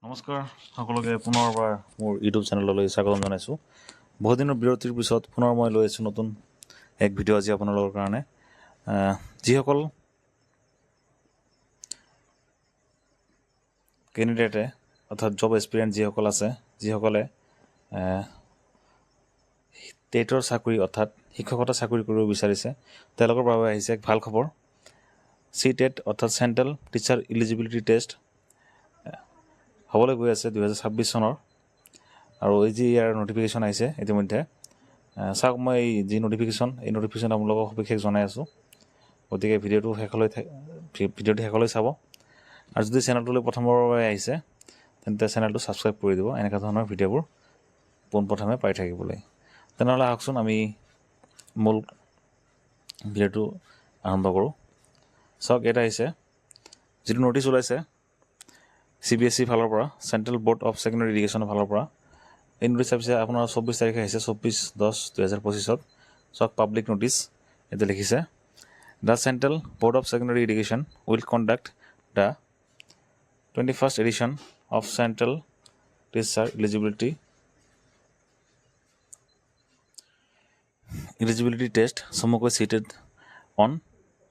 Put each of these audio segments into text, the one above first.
নমস্কাৰ সকলোকে পুনৰবাৰ মোৰ ইউটিউব চেনেললৈ স্বাগতম জনাইছোঁ। বহু দিনৰ বিৰতিৰ পিছত পুনৰ মই লৈ আছোঁ নতুন এক ভিডিঅ' আজি আপোনালোকৰ কাৰণে। যিসকল কেণ্ডিডেটে অৰ্থাৎ জব এক্সপিৰিয়েঞ্চ যিসকল আছে, যিসকলে টেটৰ চাকৰি অৰ্থাৎ শিক্ষকতা চাকৰি কৰিব বিচাৰিছে, তেওঁলোকৰ বাবে আহিছে এক ভাল খবৰ। CTET অৰ্থাৎ চেণ্ট্ৰেল টিচাৰ ইলিজিবিলিটি টেষ্ট হ'বলৈ গৈ আছে 2026 চনৰ, আৰু এই যি ইয়াৰ নটিফিকেশ্যন আহিছে ইতিমধ্যে চাওক। মই এই যি নটিফিকেশ্যন আপোনালোকক সবিশেষ জনাই আছোঁ, গতিকে ভিডিঅ'টো শেষলৈ চাব। আৰু যদি চেনেলটোলৈ প্ৰথমৰ বাবে আহিছে তেন্তে চেনেলটো ছাবস্ক্ৰাইব কৰি দিব, এনেকুৱা ধৰণৰ ভিডিঅ'বোৰ পোনপ্ৰথমে পাই থাকিবলৈ। তেনেহ'লে আহকচোন আমি মূল ভিডিঅ'টো আৰম্ভ কৰোঁ। চাওক, এটা আহিছে যিটো নটিচ ওলাইছে CBSE ফালৰ পৰা, চেণ্ট্ৰেল ব'ৰ্ড অফ ছেকেণ্ডেৰী এডুকেশ্যনৰ ফালৰ পৰা। এই নটিচ চাপিছে আপোনাৰ 24 তাৰিখে আহিছে, 24/10/2025। চাওক, পাব্লিক নটিচ ইয়াতে লিখিছে, the central board of secondary education will conduct the 21st edition of central teacher eligibility test চমুকৈ CTET অন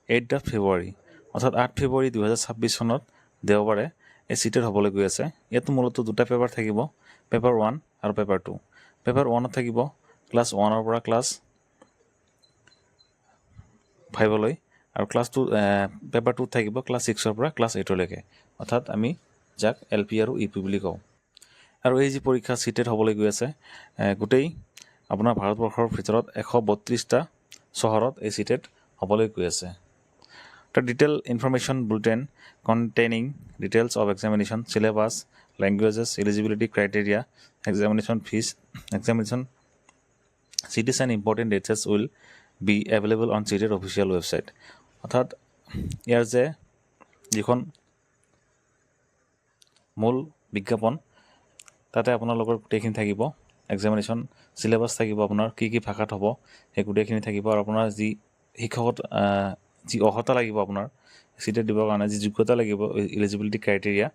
8 ফেব্ৰুৱাৰী, অৰ্থাৎ 8 ফেব্ৰুৱাৰী 2026 চনত দেওবাৰে এই CTET হ'বলৈ গৈ আছে। ইয়াতো মূলতঃ দুটা পেপাৰ থাকিব, পেপাৰ 1 আৰু পেপাৰ 2। পেপাৰ 1ত থাকিব ক্লাছ 1ৰ পৰা ক্লাছ 5লৈ, আৰু পেপাৰ 2ত থাকিব ক্লাছ 6ৰ পৰা ক্লাছ 8লৈকে, অৰ্থাৎ আমি যাক LP আৰু EP বুলি কওঁ। আৰু এই যি পৰীক্ষা CTET হ'বলৈ গৈ আছে, গোটেই আপোনাৰ ভাৰতবৰ্ষৰ ভিতৰত 132টা চহৰত এই CTET হ'বলৈ গৈ আছে। The detailed information bulletin containing details of examination, syllabus, languages, eligibility criteria, examination fees, examination cities and important dates will be available on CTET official website. অৰ্থাৎ ইয়াৰ যে যিখন মূল বিজ্ঞাপন, তাতে আপোনালোকৰ গোটেইখিনি থাকিব। এক্সামিনেশ্যন চিলেবাছ থাকিব, আপোনাৰ কি কি ভাষাত হ'ব সেই গোটেইখিনি থাকিব। আৰু আপোনাৰ যি শিক্ষকত যি অৰ্হতা লাগিব, আপোনাৰ CTET দিবৰ কাৰণে যি যোগ্যতা লাগিব, ইলিজিবিলিটি ক্ৰাইটেৰিয়া,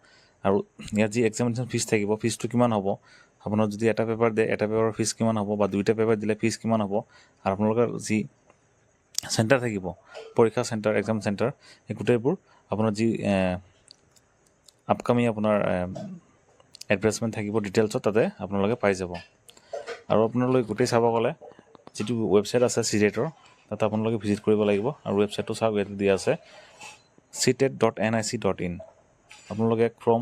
আৰু ইয়াত যি এক্সামিনেশ্যন ফিজ থাকিব, ফিজটো কিমান হ'ব, আপোনাৰ যদি এটা পেপাৰ দিয়ে এটা পেপাৰৰ ফিজ কিমান হ'ব, বা দুইটা পেপাৰ দিলে ফিজ কিমান হ'ব, আৰু আপোনালোকৰ যি চেণ্টাৰ থাকিব, পৰীক্ষা চেণ্টাৰ, এক্সাম চেণ্টাৰ, সেই গোটেইবোৰ আপোনাৰ যি আপকামিং আপোনাৰ এডভাৰ্টাইজমেণ্ট থাকিব ডিটেইলছত, তাতে আপোনালোকে পাই যাব। আৰু আপোনালোকে গোটেই চাব গ'লে যিটো ৱেবছাইট আছে CTETৰ, তাতে আপোনালোকে ভিজিট কৰিব লাগিব। আৰু ৱেবছাইটটো চাওক, ইয়াতে দিয়া আছে CTET.nic.in। আপোনালোকে ক্ৰম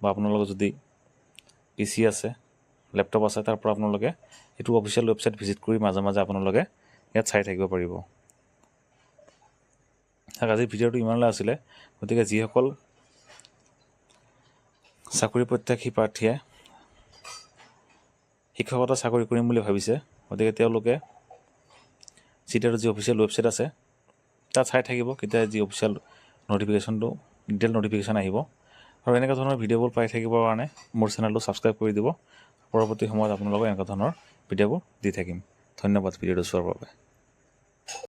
বা আপোনালোকৰ যদি PC আছে, লেপটপ আছে, তাৰ পৰা আপোনালোকে এইটো অফিচিয়েল ৱেবছাইট ভিজিট কৰি মাজে মাজে আপোনালোকে ইয়াত চাই থাকিব পাৰিব। আজিৰ ভিডিঅ'টো ইমানলৈ আছিলে, গতিকে যিসকল চাকৰি প্ৰত্যাশী প্ৰাৰ্থীয়ে শিক্ষকতা চাকৰি কৰিম বুলি ভাবিছে, গতিকে তেওঁলোকে CTETৰ যি অফিচিয়েল ৱেবছাইট আছে তাত চাই থাকিব, কেতিয়া যি অফিচিয়েল নটিফিকেশ্যনটো, ডিটেইল নটিফিকেশ্যন আহিব। আৰু এনেকুৱা ধৰণৰ ভিডিঅ'বোৰ পাই থাকিবৰ কাৰণে মোৰ চেনেলটো ছাবস্ক্ৰাইব কৰি দিব। পৰৱৰ্তী সময়ত আপোনালোকক এনেকুৱা ধৰণৰ ভিডিঅ'বোৰ দি থাকিম। ধন্যবাদ ভিডিঅ'টো চোৱাৰ বাবে।